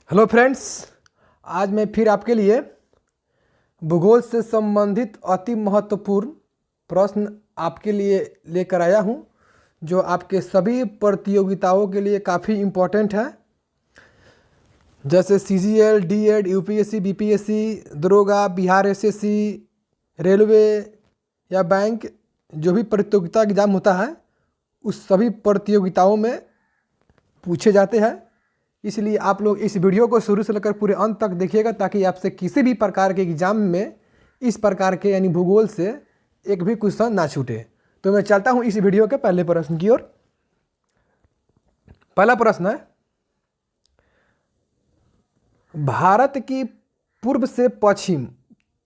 Hello friends, आज मैं फिर आपके लिए भूगोल से संबंधित अति महत्वपूर्ण प्रश्न आपके लिए लेकर आया हूं, जो आपके सभी प्रतियोगिताओं के लिए काफ़ी इम्पोर्टेंट है। जैसे सीजीएल, डीएड, यूपीएससी, बीपीएससी, दरोगा, बिहार एसएससी, रेलवे या बैंक, जो भी प्रतियोगिता एग्जाम होता है उस सभी प्रतियोगिताओं में पूछे जाते हैं। इसलिए आप लोग इस वीडियो को शुरू से लेकर पूरे अंत तक देखिएगा, ताकि आपसे किसी भी प्रकार के एग्जाम में इस प्रकार के यानी भूगोल से एक भी क्वेश्चन ना छूटे। तो मैं चलता हूं इस वीडियो के पहले प्रश्न की ओर। पहला प्रश्न है, भारत की पूर्व से पश्चिम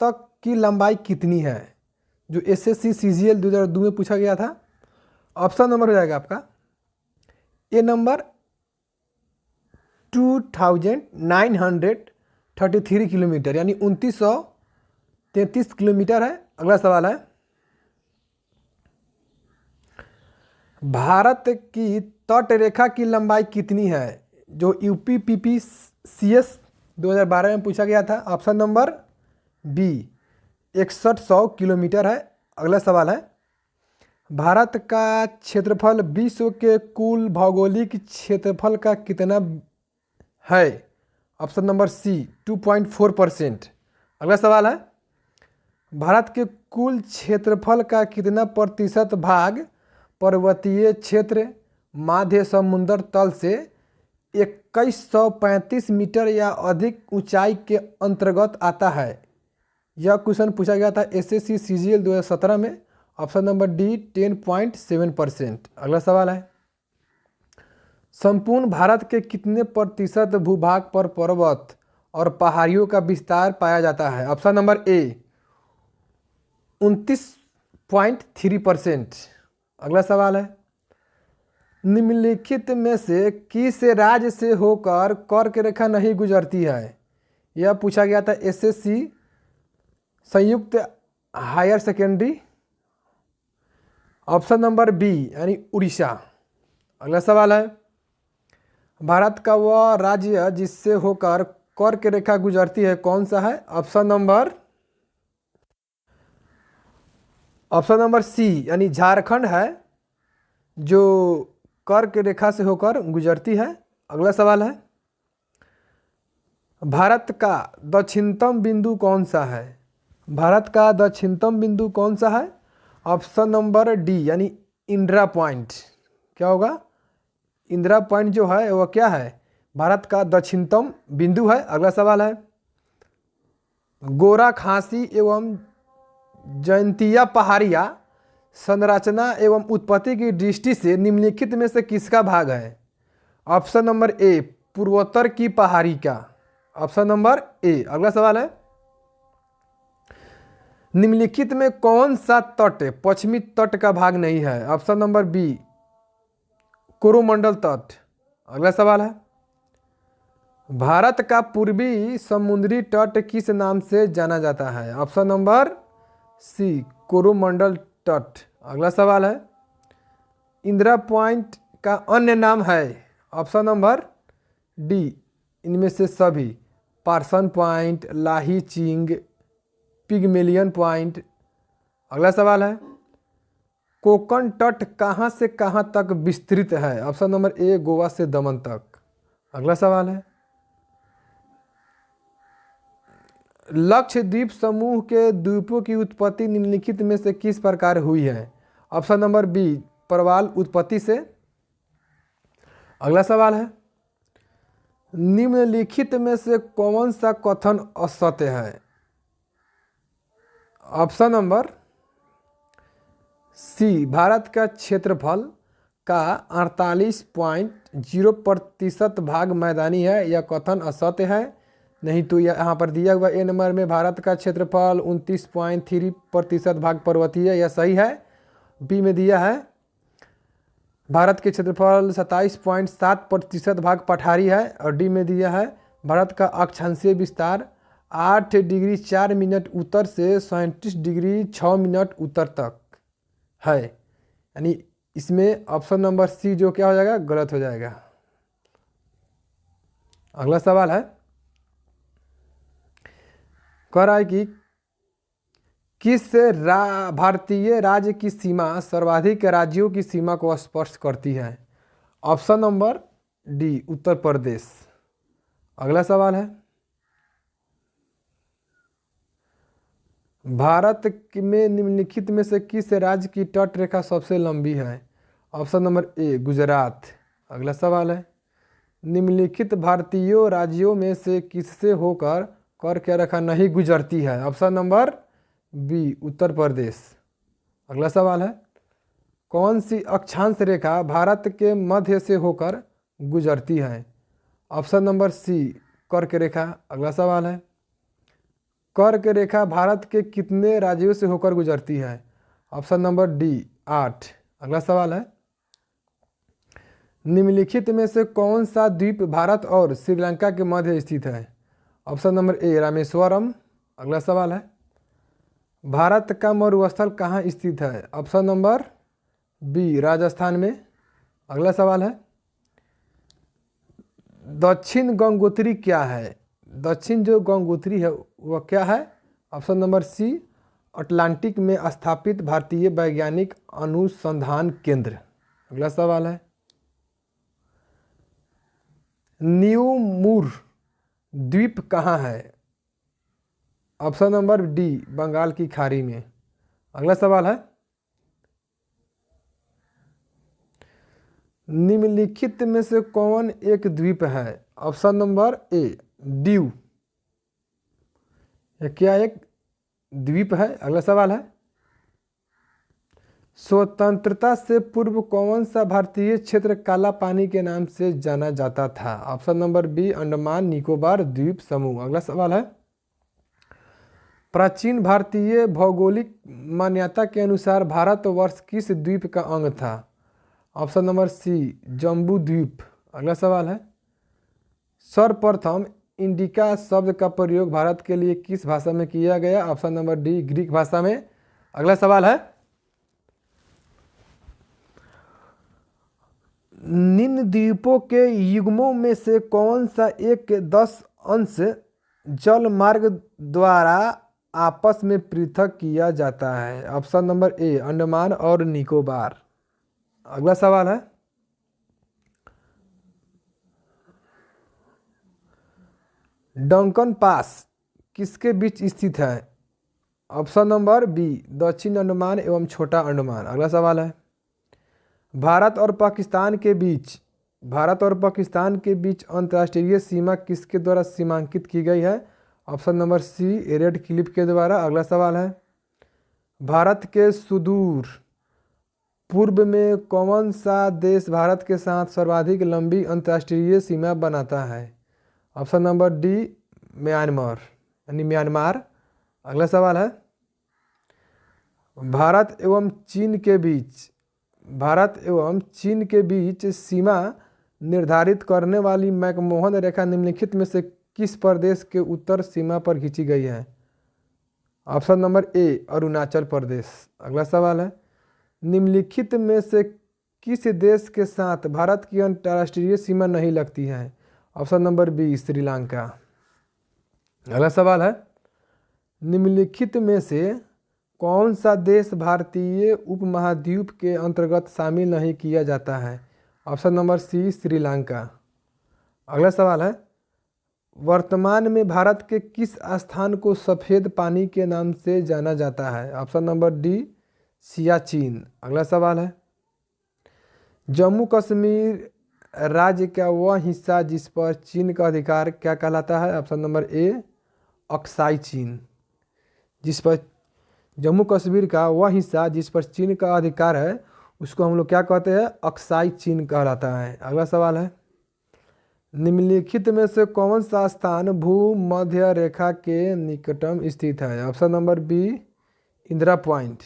तक की लंबाई कितनी है? जो एसएससी सीजीएल 2002 में पूछा गया था। ऑप्शन नंबर हो जाएगा आपका ए नंबर 2933 किलोमीटर यानी 2933 किलोमीटर है। अगला सवाल है, भारत की तट रेखा की लंबाई कितनी है? जो यूपीपीसीएस 2012 में पूछा गया था। ऑप्शन नंबर बी 6100 किलोमीटर है। अगला सवाल है, भारत का क्षेत्रफल विश्व के कुल भौगोलिक क्षेत्रफल का कितना है? Option number C 2.4%। अगला सवाल है, भारत के कुल क्षेत्रफल का कितना प्रतिशत भाग पर्वतीय क्षेत्र माध्य समुद्र तल से 2135 मीटर या अधिक ऊंचाई के अंतर्गत आता है? यह क्वेश्चन पूछा गया था एसएससी सीजीएल 2017 में। Option number D 10.7%। अगला सवाल है, संपूर्ण भारत के कितने प्रतिशत भूभाग पर पर्वत और पहाड़ियों का विस्तार पाया जाता है? Option number A 29.3%। अगला सवाल है, निम्नलिखित में से किस राज्य से होकर कर्क रेखा नहीं गुजरती है? यह पूछा गया था एसएससी संयुक्त higher secondary. Option number B यानी उड़ीसा। अगला सवाल है, भारत का वह राज्य जिससे होकर कर्क रेखा गुजरती है कौन सा है? ऑप्शन नंबर सी यानी झारखंड है, जो कर्क रेखा से होकर गुजरती है। अगला सवाल है, भारत का दक्षिणतम बिंदु कौन सा है? भारत का दक्षिणतम बिंदु कौन सा है? ऑप्शन नंबर डी यानी इंदिरा पॉइंट। क्या होगा? इंदिरा पॉइंट जो है वह क्या है? भारत का दक्षिणतम बिंदु है। अगला सवाल है, गोरा खासी एवं जयंतिया पहाड़िया संरचना एवं उत्पत्ति की दृष्टि से निम्नलिखित में से किसका भाग है? ऑप्शन नंबर ए पूर्वोत्तर की पहाड़ी का। Option number A. अगला सवाल है, निम्नलिखित में कौन सा तट पश्चिमी तट का भाग नहीं है? ऑप्शन नंबर बी कोरोमंडल तट। अगला सवाल है, भारत का पूर्वी समुद्री तट किस नाम से जाना जाता है? ऑप्शन नंबर सी कोरोमंडल तट। अगला सवाल है, इंदिरा पॉइंट का अन्य नाम है? ऑप्शन नंबर डी इनमें से सभी, पार्सन पॉइंट, लाही चिंग, पिगमेलियन पॉइंट। अगला सवाल है, कोंकण तट कहाँ से कहाँ तक विस्तृत है? ऑप्शन नंबर ए गोवा से दमन तक। अगला सवाल है, लक्षद्वीप समूह के द्वीपों की उत्पत्ति निम्नलिखित में से किस प्रकार हुई है? ऑप्शन नंबर बी प्रवाल उत्पत्ति से। अगला सवाल है, निम्नलिखित में से कौन सा कथन असत्य है? ऑप्शन नंबर सी भारत का क्षेत्रफल का 48.0% भाग मैदानी है। यह कथन असत्य है। नहीं तो यहाँ पर दिया हुआ ए नंबर में भारत का क्षेत्रफल 29.3% भाग पर्वतीय है, यह सही है। बी में दिया है भारत के क्षेत्रफल 27.7% भाग पठारी है, और डी में दिया है भारत का अक्षांशीय विस्तार 8 डिग्री 4 मिनट उत्तर से 37 डिग्री 6 मिनट उत्तर तक है। यानी इसमें ऑप्शन नंबर सी जो क्या हो जाएगा, गलत हो जाएगा। अगला सवाल है, कह रहा है कि किस भारतीय राज्य की सीमा सर्वाधिक राज्यों की सीमा को स्पर्श करती है? Option number D Uttar Pradesh. अगला सवाल है, भारत में निम्नलिखित में से किस राज्य की तट रेखा सबसे लंबी है? Option number A Gujarat. अगला सवाल है, निम्नलिखित भारतीय राज्यों में से किससे होकर कर्क रेखा नहीं गुजरती है? Option number B Uttar Pradesh. अगला सवाल है, कौन सी अक्षांश रेखा भारत के मध्य से होकर गुजरती है? ऑप्शन नंबर सी कर्क रेखा। अगला सवाल है, कर्क रेखा भारत के कितने राज्यों से होकर गुजरती है? Option number D 8। अगला सवाल है, निम्नलिखित में से कौन सा द्वीप भारत और श्रीलंका के मध्य स्थित है? Option number A Rameswaram. अगला सवाल है, भारत का मरुस्थल कहाँ स्थित है? ऑप्शन नंबर बी राजस्थान में। अगला सवाल है, दक्षिण गंगोत्री क्या है? दक्षिण जो गंगोत्री है वह क्या है? ऑप्शन नंबर सी अटलांटिक में स्थापित भारतीय वैज्ञानिक अनुसंधान केंद्र। अगला सवाल है, न्यू मूर द्वीप कहाँ है? ऑप्शन नंबर डी बंगाल की खाड़ी में। अगला सवाल है, निम्नलिखित में से कौन एक द्वीप है? Option number A Diu. यह क्या एक द्वीप है? अगला सवाल है, स्वतंत्रता से पूर्व कौन सा भारतीय क्षेत्र काला पानी के नाम से जाना जाता था? Option number B Andaman Nicobar द्वीप समूह। अगला सवाल है, प्राचीन भारतीय भौगोलिक मान्यता के अनुसार भारतवर्ष किस द्वीप का अंग था? ऑप्शन नंबर सी जम्बू द्वीप। अगला सवाल है, सर्वप्रथम इंडिका शब्द का प्रयोग भारत के लिए किस भाषा में किया गया? ऑप्शन नंबर डी ग्रीक भाषा में। अगला सवाल है, निम्न द्वीपों के युग्मों में से कौन सा एक 10 अंश जल मार्ग द्वारा आपस में पृथक किया जाता है? ऑप्शन नंबर ए अंडमान और निकोबार। अगला सवाल है, डंकन पास किसके बीच स्थित है? ऑप्शन नंबर बी दक्षिण अंडमान एवं छोटा अंडमान। अगला सवाल है, भारत और पाकिस्तान के बीच अंतर्राष्ट्रीय सीमा किसके द्वारा सीमांकित की गई है? Option number C Radcliffe के द्वारा। अगला सवाल है, भारत के सुदूर पूर्व में कौन सा देश भारत के साथ सर्वाधिक लंबी अंतर्राष्ट्रीय सीमा बनाता है? ऑप्शन नंबर डी म्यांमार यानी म्यांमार। अगला सवाल है, भारत एवं चीन के बीच सीमा निर्धारित करने वाली मैकमोहन रेखा निम्नलिखित में से किस प्रदेश के उत्तर सीमा पर खींची गई है? Option number A Arunachal Pradesh. अगला सवाल है, निम्नलिखित में से किस देश के साथ भारत की अंतर्राष्ट्रीय सीमा नहीं लगती है? Option number B Sri Lanka. अगला सवाल है, निम्नलिखित में से कौन सा देश भारतीय उपमहाद्वीप के अंतर्गत शामिल नहीं किया जाता है? Option number C Sri Lanka. अगला सवाल है, वर्तमान में भारत के किस स्थान को सफ़ेद पानी के नाम से जाना जाता है? Option number D Siachen. अगला सवाल है, जम्मू कश्मीर राज्य का वह हिस्सा जिस पर चीन का अधिकार क्या कहलाता है? ऑप्शन नंबर ए अक्साई चीन। जिस पर जम्मू कश्मीर का वह हिस्सा जिस पर चीन का अधिकार है उसको हम लोग क्या कहते हैं? अक्साई चीन कहलाता है। अगला सवाल है, निम्नलिखित में से कौन सा स्थान भूमध्य रेखा के निकटतम स्थित है? Option number B Indira Point.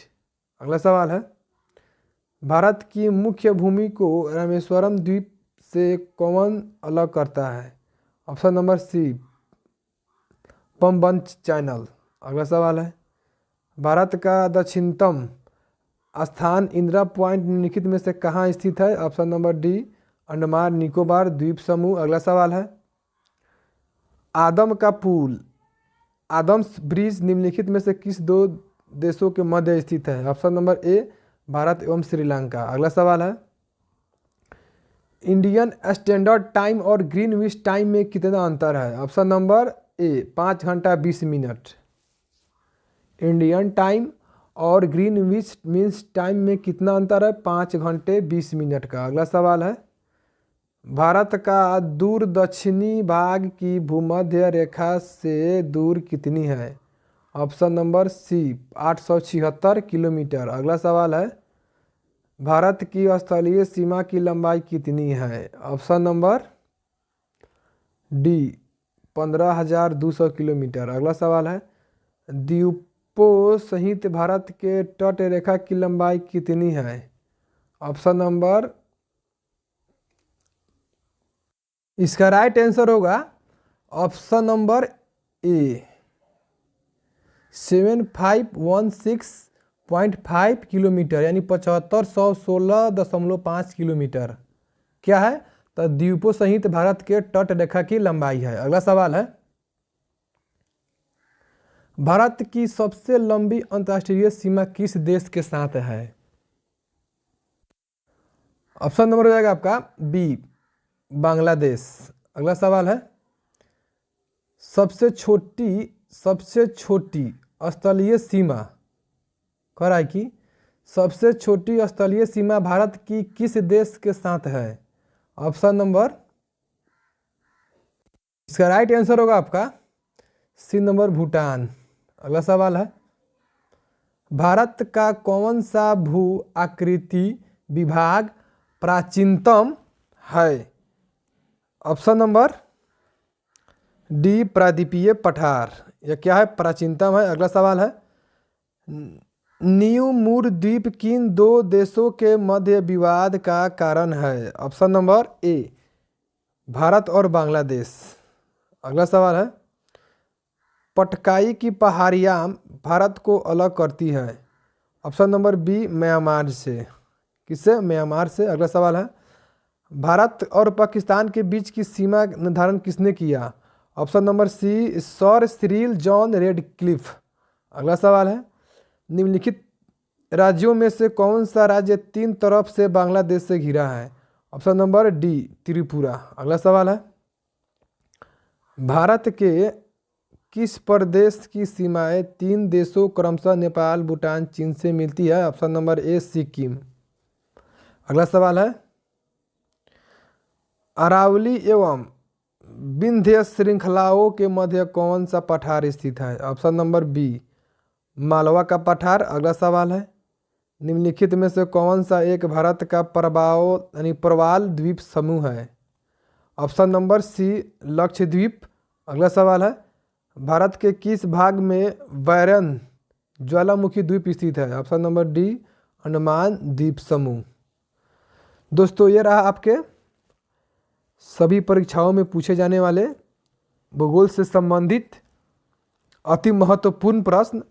अगला सवाल है, भारत की मुख्य भूमि को रामेश्वरम द्वीप से कौन अलग करता है? Option number C Pamban Channel. अगला सवाल है, भारत का दक्षिणतम स्थान इंदिरा पॉइंट निम्नलिखित में से कहाँ स्थित है? Option number D Andaman Nicobar द्वीप समूह। अगला सवाल है, आदम का पुल, आदम्स ब्रिज निम्नलिखित में से किस दो देशों के मध्य स्थित है? ऑप्शन नंबर ए भारत एवं श्रीलंका। अगला सवाल है, इंडियन स्टैंडर्ड टाइम और ग्रीनविच टाइम में कितना अंतर है? ऑप्शन नंबर ए 5 घंटा 20 मिनट। इंडियन टाइम और ग्रीनविच मीन्स टाइम में कितना अंतर है? 5 घंटे 20 मिनट का। अगला सवाल है, भारत का दूर दक्षिणी भाग की भूमध्य रेखा से दूर कितनी है? Option number C 876 kilometre. अगला सवाल है, भारत की स्थलीय सीमा की लंबाई कितनी है? Option number D 15,200 kilometre. अगला सवाल है, द्वीपों सहित भारत के तट रेखा की लंबाई कितनी है? ऑप्शन नंबर, इसका राइट आंसर होगा ऑप्शन नंबर ए 7516.5 किलोमीटर, यानी 7516.5 किलोमीटर क्या है? तो द्वीपों सहित भारत के तट रेखा की लंबाई है। अगला सवाल है, भारत की सबसे लंबी अंतर्राष्ट्रीय सीमा किस देश के साथ है? ऑप्शन नंबर हो जाएगा आपका बी बांग्लादेश। अगला सवाल है, सबसे छोटी स्थलीय सीमा कह रहा है कि सबसे छोटी स्थलीय सीमा भारत की किस देश के साथ है? ऑप्शन नंबर, इसका राइट आंसर होगा आपका सी नंबर भूटान। अगला सवाल है, भारत का कौन सा भू आकृति विभाग प्राचीनतम है? ऑप्शन नंबर डी प्रायद्वीपीय पठार, यह क्या है? प्राचीनतम है। अगला सवाल है, न्यू मूर द्वीप किन दो देशों के मध्य विवाद का कारण है? ऑप्शन नंबर ए भारत और बांग्लादेश। अगला सवाल है, पटकाई की पहाड़ियाँ भारत को अलग करती है? ऑप्शन नंबर बी म्यांमार से। किससे? म्यांमार से। अगला सवाल है, भारत और पाकिस्तान के बीच की सीमा निर्धारण किसने किया? Option number C Sir Cyril John Radcliffe. अगला सवाल है, निम्नलिखित राज्यों में से कौन सा राज्य 3 तरफ से बांग्लादेश से घिरा है? Option number D Tripura. अगला सवाल है, भारत के किस प्रदेश की सीमाएं 3 देशों क्रमशः नेपाल, भूटान, चीन से मिलती है? Option number A Sikkim. अगला सवाल है, अरावली एवं विंध्य श्रृंखलाओं के मध्य कौन सा पठार स्थित है? ऑप्शन नंबर बी मालवा का पठार। अगला सवाल है, निम्नलिखित में से कौन सा एक भारत का प्रवाल द्वीप समूह है? Option number C Lakshadweep. अगला सवाल है, भारत के किस भाग में बैरन ज्वालामुखी द्वीप स्थित है? ऑप्शन नंबर डी अंडमान द्वीप समूह। दोस्तों, ये रहा आपके सभी परीक्षाओं में पूछे जाने वाले भूगोल से संबंधित अति महत्वपूर्ण प्रश्न।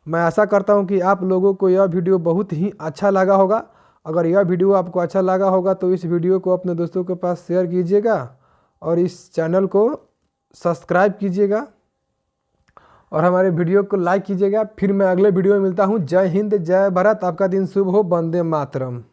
मैं आशा करता हूं कि आप लोगों को यह वीडियो बहुत ही अच्छा लगा होगा। अगर यह वीडियो आपको अच्छा लगा होगा तो इस वीडियो को अपने दोस्तों के पास शेयर कीजिएगा और इस चैनल को सब्सक्राइब कीजिएगा और हमारे वीडियो को लाइक कीजिएगा। फिर मैं अगले वीडियो में मिलता हूं। जय हिंद, जय भारत, आपका दिन शुभ हो। वंदे मातरम।